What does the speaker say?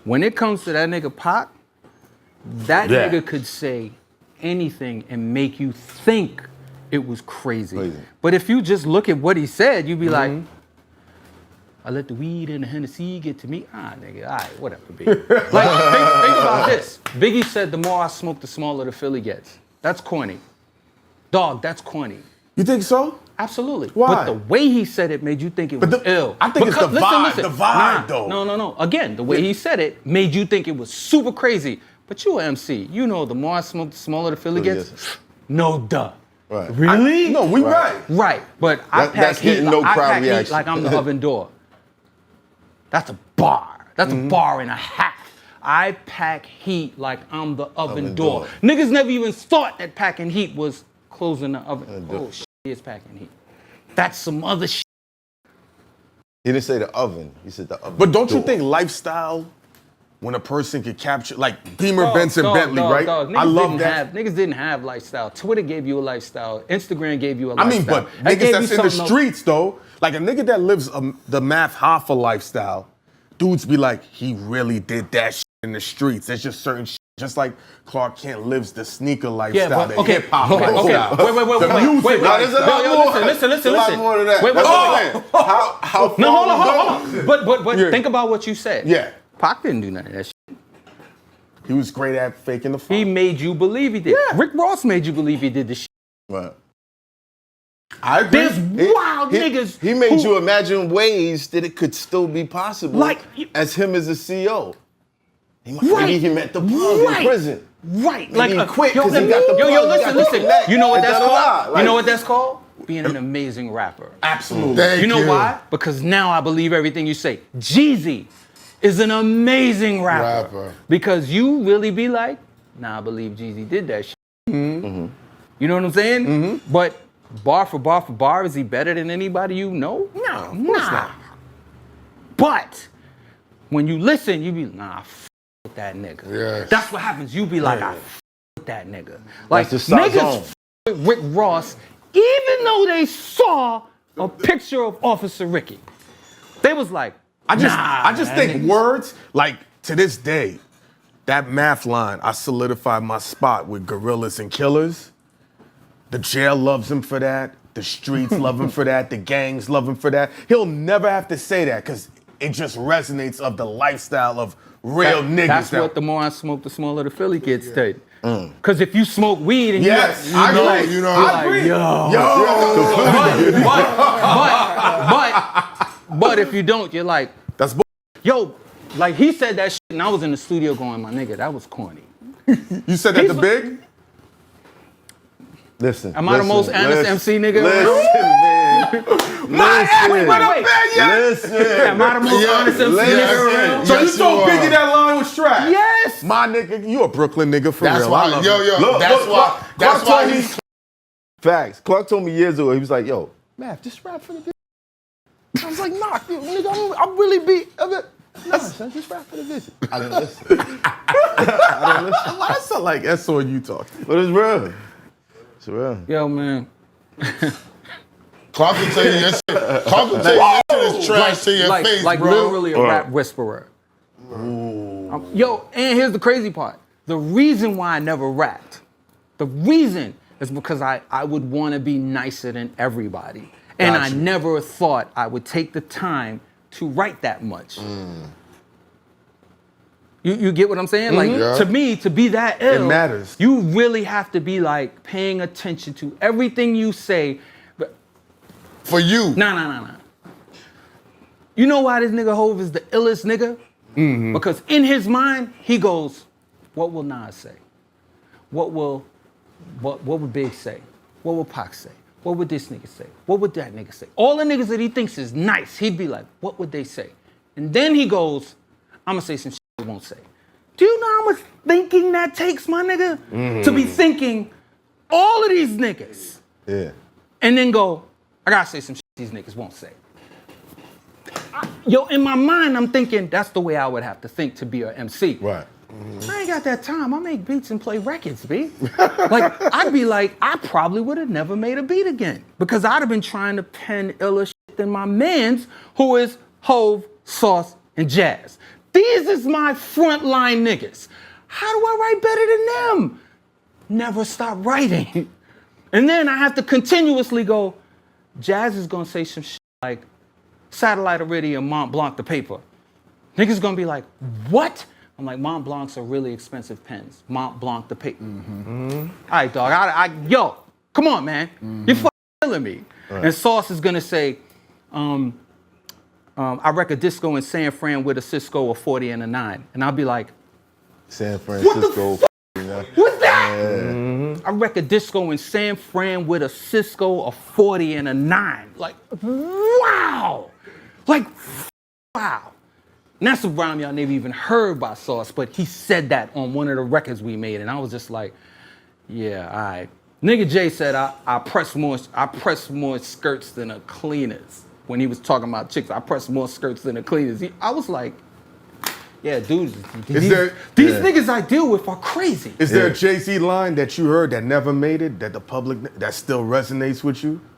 when it comes to that nigga Pac, that nigga could say anything and make you think it was crazy. But if you just look at what he said, you'd be like, I let the weed and the Hennessy get to me. Nigga, all right, whatever, B. Like, think about this. Biggie said, the more I smoke, the smaller the Philly gets. That's corny. Dog, that's corny. You think so? Absolutely. Why? But the way he said it made you think it was ill. I think it's the vibe. The vibe, though. No. Again, the way he said it made you think it was super crazy. But you an MC. You know the more I smoke, the smaller the Philly gets. No duh. Right. Really? No, we right. Right. But I pack heat reaction. like I'm the oven door. That's a bar. That's a bar and a half. I pack heat like I'm the oven door. Niggas never even thought that packing heat was closing the oven. Oh, shit, it's packing heat. That's some other shit. He didn't say the oven. He said the oven. But don't you think lifestyle, when a person could capture, like Beamer, Benson, Bentley, right? I love that. Niggas didn't have lifestyle. Twitter gave you a lifestyle. Instagram gave you a lifestyle. I mean, but niggas that's in the streets, though, like a nigga that lives the Math Hoffa lifestyle, dudes be like, he really did that shit in the streets. There's just certain shit. Just like Clark Kent lives the sneaker lifestyle, the hip hop lifestyle. Wait. There's a lot more. Listen. A lot more than that. Wait. How no, hold on. But think about what you said. Yeah. Pac didn't do none of that shit. He was great at faking the funk. He made you believe he did. Yeah. Rick Ross made you believe he did the shit. Right. I agree. There's wild niggas. He made you imagine ways that it could still be possible. Like as him as a CEO. Maybe he met the plug in prison. Right. Maybe he quit because he got the plug. Listen. You know what that's called? You know what that's called? Being an amazing rapper. Absolutely. You know why? Because now I believe everything you say. Jeezy is an amazing rapper. Because you really be like, nah, I believe Jeezy did that shit. You know what I'm saying? But bar for bar, is he better than anybody you know? No, of course not. But when you listen, you be f with that nigga. Yes. That's what happens. You be like, I f with that nigga. Like niggas f with Rick Ross, even though they saw a picture of Officer Ricky. They was like, I just think words, like to this day, that Math line, I solidified my spot with gorillas and killers. The jail loves him for that. The streets love him for that. The gangs love him for that. He'll never have to say that because it just resonates of the lifestyle of real niggas. That's what the more I smoke, the smaller the Philly gets stated. Because if you smoke weed and I agree. But if you don't, you're like, that's yo, like he said that shit and I was in the studio going, my nigga, that was corny. You said that to Big? Listen. Am I the most honest MC nigga? Listen, man. Listen. Am I the most honest MC nigga? So you told Biggie that line was trash? Yes. My nigga, you a Brooklyn nigga for that's real. Why, that's why he's facts. Clark told me years ago, he was like, yo, Math, just rap for the bitch. I was like, nah, nigga, I'm really beat. Nah, son, just rap for the visit. I didn't listen. Why that sound like that's on you talking? But it's real. It's real. Yo, man. Clark can tell you that shit. Clark can tell you that shit is trash to your face, like bro. literally a rap whisperer. Yo, and here's the crazy part. The reason why I never rapped, the reason is because I would want to be nicer than everybody. And I never thought I would take the time to write that much. You get what I'm saying? Like, to me, to be that ill, it matters. You really have to be like paying attention to everything you say. But for you. Nah. You know why this nigga Hov is the illest nigga? Because in his mind, he goes, what will Nas say? What would Big say? What will Pac say? What would this nigga say? What would that nigga say? All the niggas that he thinks is nice, he'd be like, what would they say? And then he goes, I'm gonna say some shit they won't say. Do you know how much thinking that takes, my nigga? To be thinking all of these niggas. Yeah. And then go, I gotta say some shit these niggas won't say. Yo, in my mind, I'm thinking that's the way I would have to think to be an MC. Right. I ain't got that time. I make beats and play records, B. Like, I'd be like, I probably would have never made a beat again because I'd have been trying to pen iller shit than my mans, who is Hov, Sauce, and Jazz. These is my frontline niggas. How do I write better than them? Never stop writing. And then I have to continuously go, Jazz is gonna say some shit like Satellite Iridium, Mont Blanc, the paper. Niggas gonna be like, what? I'm like, Mont Blancs are really expensive pens. Mont Blanc, the paper. All right, dog, yo, come on, man. You're fucking killing me. Right. And Sauce is gonna say, I wreck a disco in San Fran with a Cisco, a 40 and a 9. And I'll be like, San Francisco. What the fuck? What's that? I wreck a disco in San Fran with a Cisco, a 40 and a 9. Like, wow. Like, wow. And that's a rhyme y'all never even heard by Sauce, but he said that on one of the records we made, and I was just like, yeah, all right. Nigga Jay said I press more skirts than a cleaners. When he was talking about chicks, I press more skirts than a cleaners. I was like, yeah, dude, these niggas I deal with are crazy. Is there a Jay-Z line that you heard that never made it, that the public, that still resonates with you?